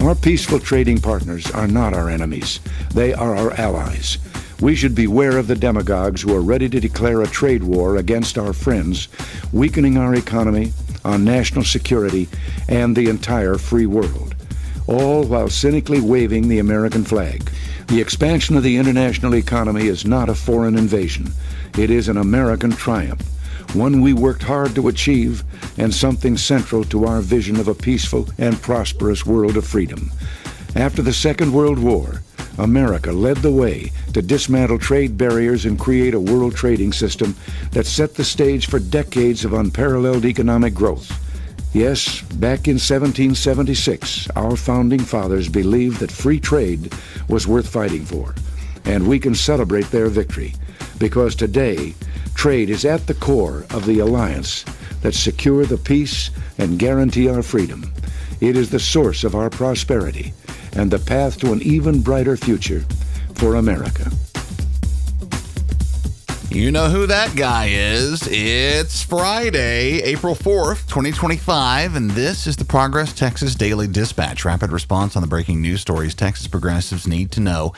Our peaceful trading partners are not our enemies. They are our allies. We should beware of the demagogues who are ready to declare a trade war against our friends, weakening our economy, our national security, and the entire free world, all while cynically waving the American flag. The expansion of the international economy is not a foreign invasion. It is an American triumph, one we worked hard to achieve, and something central to our vision of a peaceful and prosperous world of freedom. After the Second World War, America led the way to dismantle trade barriers and create a world trading system that set the stage for decades of unparalleled economic growth. Yes, back in 1776, our founding fathers believed that free trade was worth fighting for, and we can celebrate their victory, because today, trade is at the core of the alliance that secure the peace and guarantee our freedom. It is the source of our prosperity and the path to an even brighter future for America. You know who that guy is. It's Friday, April 4th, 2025, and this is the Progress Texas Daily Dispatch, rapid response on the breaking news stories Texas progressives need to know.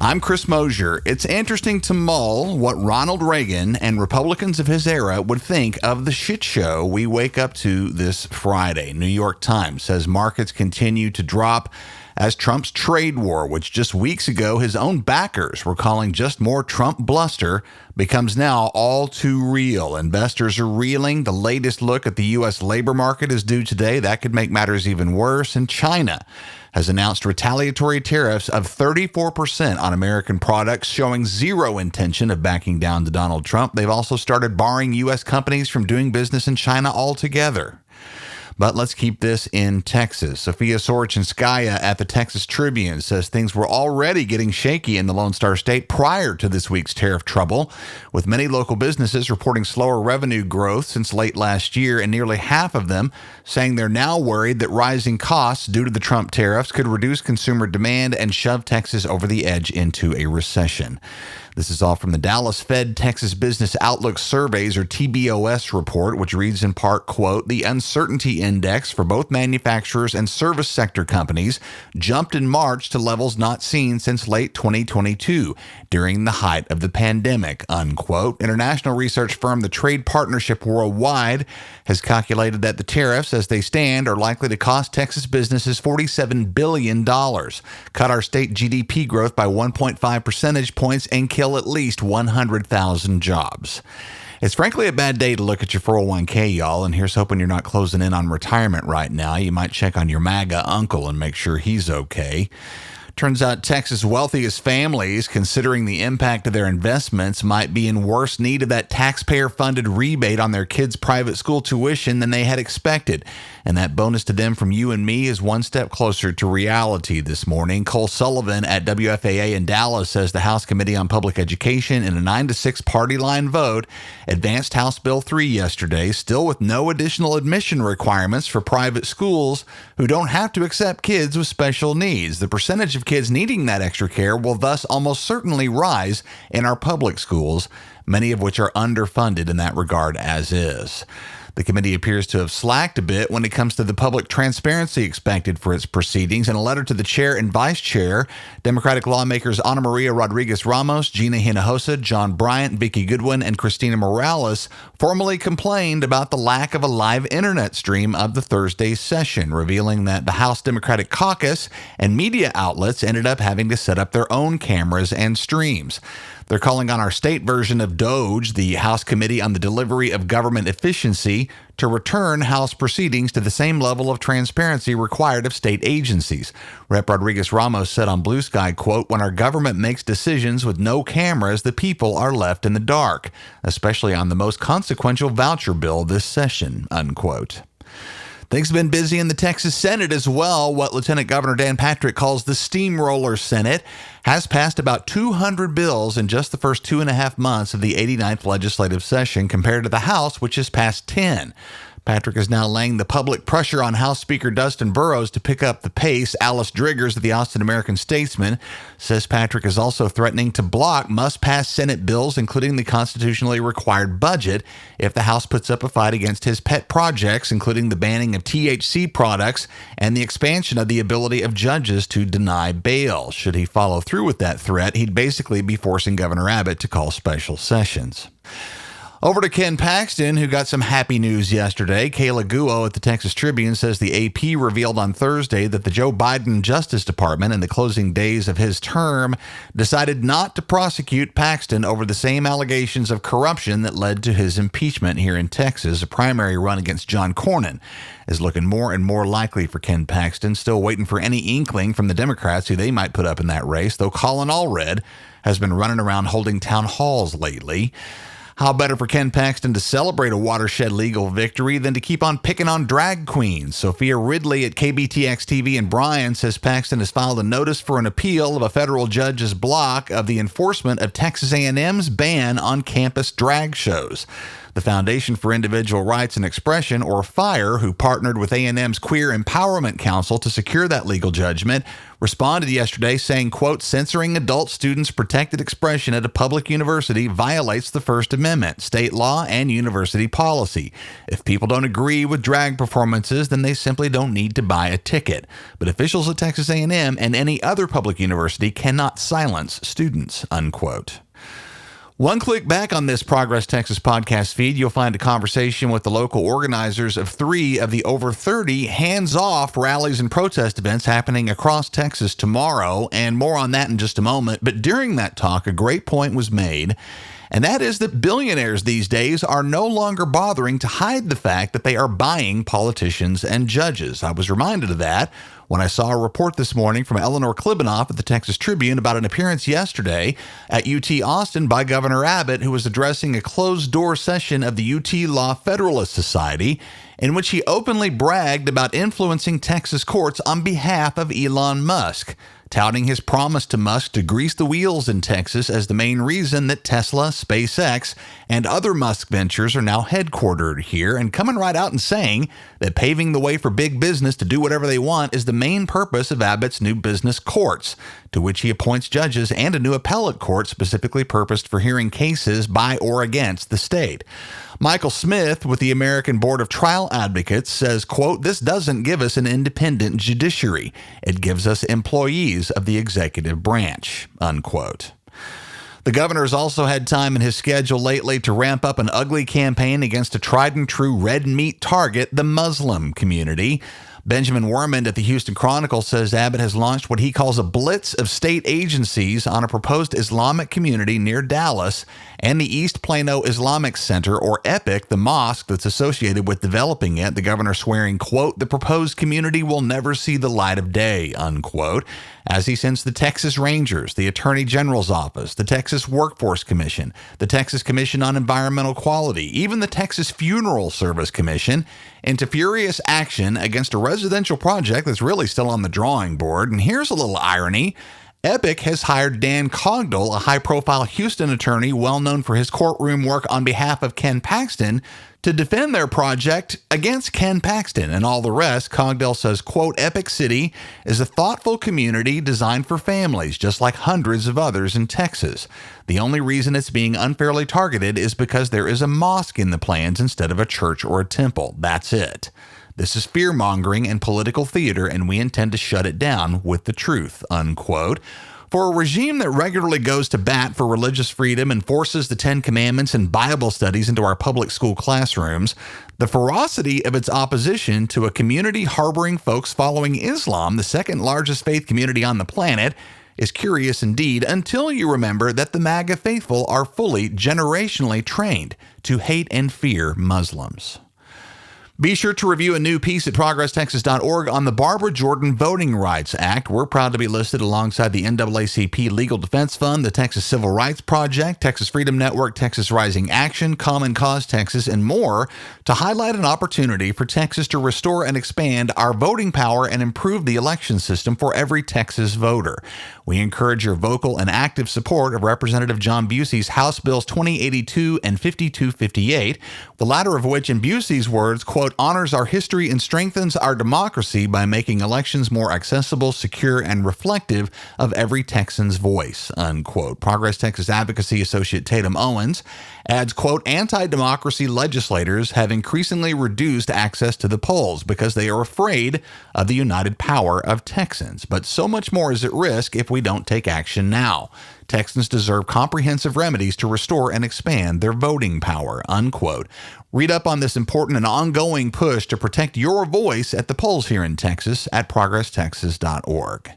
I'm Chris Mosier. It's interesting to mull what Ronald Reagan and Republicans of his era would think of the shit show we wake up to this Friday. New York Times says markets continue to drop as Trump's trade war, which just weeks ago his own backers were calling just more Trump bluster, becomes now all too real. Investors are reeling. The latest look at the U.S. labor market is due today. That could make matters even worse. And China has announced retaliatory tariffs of 34% on American products, showing zero intention of backing down to Donald Trump. They've also started barring U.S. companies from doing business in China altogether. But let's keep this in Texas. Sophia Sorochinskaya at the Texas Tribune says things were already getting shaky in the Lone Star State prior to this week's tariff trouble, with many local businesses reporting slower revenue growth since late last year, and nearly half of them saying they're now worried that rising costs due to the Trump tariffs could reduce consumer demand and shove Texas over the edge into a recession. This is all from the Dallas Fed Texas Business Outlook Surveys, or TBOS report, which reads in part, quote, "The uncertainty index for both manufacturers and service sector companies jumped in March to levels not seen since late 2022 during the height of the pandemic," unquote. International research firm the Trade Partnership Worldwide has calculated that the tariffs as they stand are likely to cost Texas businesses $47 billion, cut our state GDP growth by 1.5 percentage points, and kill at least 100,000 jobs. It's frankly a bad day to look at your 401k, y'all, and here's hoping you're not closing in on retirement right now. You might check on your MAGA uncle and make sure he's okay. Turns out Texas' wealthiest families, considering the impact of their investments, might be in worse need of that taxpayer-funded rebate on their kids' private school tuition than they had expected. And that bonus to them from you and me is one step closer to reality this morning. Cole Sullivan at WFAA in Dallas says the House Committee on Public Education, in a 9-6 party line vote, advanced House Bill 3 yesterday, still with no additional admission requirements for private schools who don't have to accept kids with special needs. The percentage of kids needing that extra care will thus almost certainly rise in our public schools, many of which are underfunded in that regard as is. The committee appears to have slacked a bit when it comes to the public transparency expected for its proceedings. In a letter to the chair and vice chair, Democratic lawmakers Ana Maria Rodriguez Ramos, Gina Hinojosa, John Bryant, Vicky Goodwin, and Christina Morales formally complained about the lack of a live internet stream of the Thursday session, revealing that the House Democratic Caucus and media outlets ended up having to set up their own cameras and streams. They're calling on our state version of DOGE, the House Committee on the Delivery of Government Efficiency, to return House proceedings to the same level of transparency required of state agencies. Rep. Rodriguez Ramos said on Blue Sky, quote, "When our government makes decisions with no cameras, the people are left in the dark, especially on the most consequential voucher bill this session," unquote. Things have been busy in the Texas Senate as well. What Lieutenant Governor Dan Patrick calls the Steamroller Senate has passed about 200 bills in just the first 2.5 months of the 89th legislative session, compared to the House, which has passed 10. Patrick is now laying the public pressure on House Speaker Dustin Burrows to pick up the pace. Alice Driggers of the Austin American-Statesman says Patrick is also threatening to block must-pass Senate bills, including the constitutionally required budget, if the House puts up a fight against his pet projects, including the banning of THC products and the expansion of the ability of judges to deny bail. Should he follow through with that threat, he'd basically be forcing Governor Abbott to call special sessions. Over to Ken Paxton, who got some happy news yesterday. Kayla Guo at the Texas Tribune says the AP revealed on Thursday that the Joe Biden Justice Department, in the closing days of his term, decided not to prosecute Paxton over the same allegations of corruption that led to his impeachment here in Texas. A primary run against John Cornyn is looking more and more likely for Ken Paxton, still waiting for any inkling from the Democrats who they might put up in that race, though Colin Allred has been running around holding town halls lately. How better for Ken Paxton to celebrate a watershed legal victory than to keep on picking on drag queens? Sophia Ridley at KBTX-TV in Bryan says Paxton has filed a notice for an appeal of a federal judge's block of the enforcement of Texas A&M's ban on campus drag shows. The Foundation for Individual Rights and Expression, or FIRE, who partnered with A&M's Queer Empowerment Council to secure that legal judgment, responded yesterday saying, quote, censoring adult students' protected expression at a public university violates the First Amendment, state law, and university policy. If people don't agree with drag performances, then they simply don't need to buy a ticket. But officials at Texas A&M and any other public university cannot silence students, unquote. One click back on this Progress Texas podcast feed, you'll find a conversation with the local organizers of 3 of the over 30 hands-off rallies and protest events happening across Texas tomorrow, and more on that in just a moment. But during that talk, a great point was made, and that is that billionaires these days are no longer bothering to hide the fact that they are buying politicians and judges. I was reminded of that when I saw a report this morning from Eleanor Klibanoff at the Texas Tribune about an appearance yesterday at UT Austin by Governor Abbott, who was addressing a closed-door session of the UT Law Federalist Society, in which he openly bragged about influencing Texas courts on behalf of Elon Musk, touting his promise to Musk to grease the wheels in Texas as the main reason that Tesla, SpaceX, and other Musk ventures are now headquartered here, and coming right out and saying that paving the way for big business to do whatever they want is the main purpose of Abbott's new business courts, to which he appoints judges and a new appellate court specifically purposed for hearing cases by or against the state. Michael Smith with the American Board of Trial Advocates says, quote, this doesn't give us an independent judiciary. It gives us employees of the executive branch, unquote. The governor has also had time in his schedule lately to ramp up an ugly campaign against a tried and true red meat target, the Muslim community. Benjamin Wormand at the Houston Chronicle says Abbott has launched what he calls a blitz of state agencies on a proposed Islamic community near Dallas and the East Plano Islamic Center, or EPIC, the mosque that's associated with developing it. The governor swearing, quote, the proposed community will never see the light of day, unquote, as he sends the Texas Rangers, the Attorney General's Office, the Texas Workforce Commission, the Texas Commission on Environmental Quality, even the Texas Funeral Service Commission, into furious action against a residential project that's really still on the drawing board. And here's a little irony. EPIC has hired Dan Cogdell, a high-profile Houston attorney well known for his courtroom work on behalf of Ken Paxton, to defend their project against Ken Paxton and all the rest. Cogdell says, quote, Epic City is a thoughtful community designed for families, just like hundreds of others in Texas. The only reason it's being unfairly targeted is because there is a mosque in the plans instead of a church or a temple. That's it. This is fear-mongering and political theater, and we intend to shut it down with the truth, unquote. For a regime that regularly goes to bat for religious freedom and forces the Ten Commandments and Bible studies into our public school classrooms, the ferocity of its opposition to a community harboring folks following Islam, the second largest faith community on the planet, is curious indeed, until you remember that the MAGA faithful are fully generationally trained to hate and fear Muslims. Be sure to review a new piece at ProgressTexas.org on the Barbara Jordan Voting Rights Act. We're proud to be listed alongside the NAACP Legal Defense Fund, the Texas Civil Rights Project, Texas Freedom Network, Texas Rising Action, Common Cause Texas, and more to highlight an opportunity for Texas to restore and expand our voting power and improve the election system for every Texas voter. We encourage your vocal and active support of Representative John Busey's House Bills 2082 and 5258, the latter of which, in Busey's words, quote, quote, honors our history and strengthens our democracy by making elections more accessible, secure, and reflective of every Texan's voice, unquote. Progress Texas Advocacy Associate Tatum Owens adds, quote, anti-democracy legislators have increasingly reduced access to the polls because they are afraid of the united power of Texans. But so much more is at risk if we don't take action now. Texans deserve comprehensive remedies to restore and expand their voting power, unquote. Read up on this important and ongoing push to protect your voice at the polls here in Texas at progresstexas.org.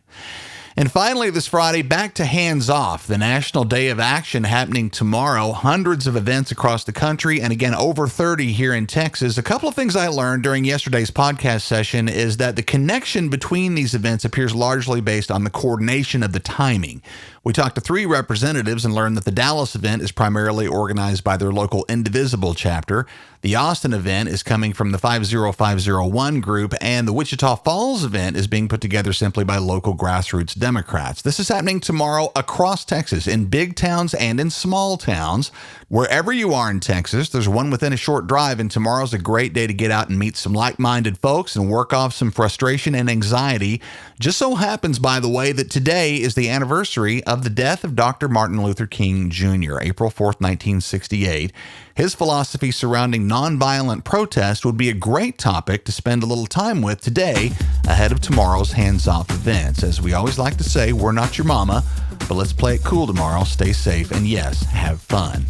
And finally, this Friday, back to Hands Off, the National Day of Action happening tomorrow. Hundreds of events across the country, and again, over 30 here in Texas. A couple of things I learned during yesterday's podcast session is that the connection between these events appears largely based on the coordination of the timing. We talked to 3 representatives and learned that the Dallas event is primarily organized by their local Indivisible chapter. The Austin event is coming from the 50501 group, and the Wichita Falls event is being put together simply by local grassroots Democrats. This is happening tomorrow across Texas, in big towns and in small towns. Wherever you are in Texas, there's one within a short drive, and tomorrow's a great day to get out and meet some like-minded folks and work off some frustration and anxiety. Just so happens, by the way, that today is the anniversary of the death of Dr. Martin Luther King Jr., April 4th, 1968. His philosophy surrounding nonviolent protest would be a great topic to spend a little time with today ahead of tomorrow's Hands Off events. As we always like to say, we're not your mama, but let's play it cool tomorrow, stay safe, and yes, have fun.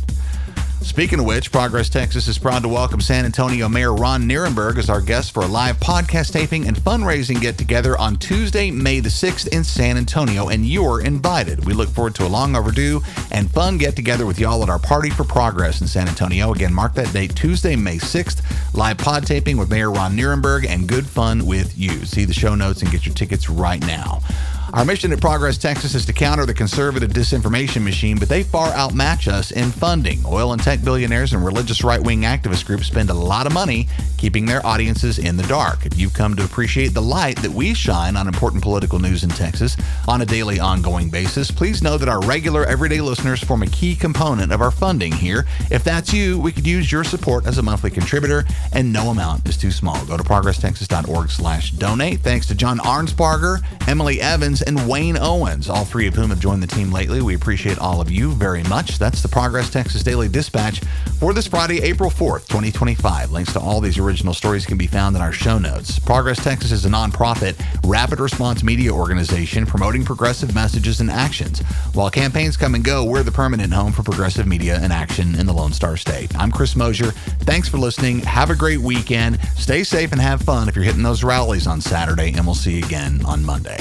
Speaking of which, Progress Texas is proud to welcome San Antonio Mayor Ron Nirenberg as our guest for a live podcast taping and fundraising get-together on Tuesday, May the 6th in San Antonio, and you're invited. We look forward to a long overdue and fun get-together with y'all at our Party for Progress in San Antonio. Again, mark that date, Tuesday, May 6th, live pod taping with Mayor Ron Nirenberg and good fun with you. See the show notes and get your tickets right now. Our mission at Progress Texas is to counter the conservative disinformation machine, but they far outmatch us in funding. Oil and tech billionaires and religious right-wing activist groups spend a lot of money keeping their audiences in the dark. If you've come to appreciate the light that we shine on important political news in Texas on a daily, ongoing basis, please know that our regular, everyday listeners form a key component of our funding here. If that's you, we could use your support as a monthly contributor, and no amount is too small. Go to progresstexas.org/donate. Thanks to John Arnsparger, Emily Evans, and Wayne Owens, all 3 of whom have joined the team lately. We appreciate all of you very much. That's the Progress Texas Daily Dispatch for this Friday, April 4th, 2025. Links to all these original stories can be found in our show notes. Progress Texas is a nonprofit, rapid response media organization promoting progressive messages and actions. While campaigns come and go, we're the permanent home for progressive media and action in the Lone Star State. I'm Chris Mosier. Thanks for listening. Have a great weekend. Stay safe and have fun if you're hitting those rallies on Saturday, and we'll see you again on Monday.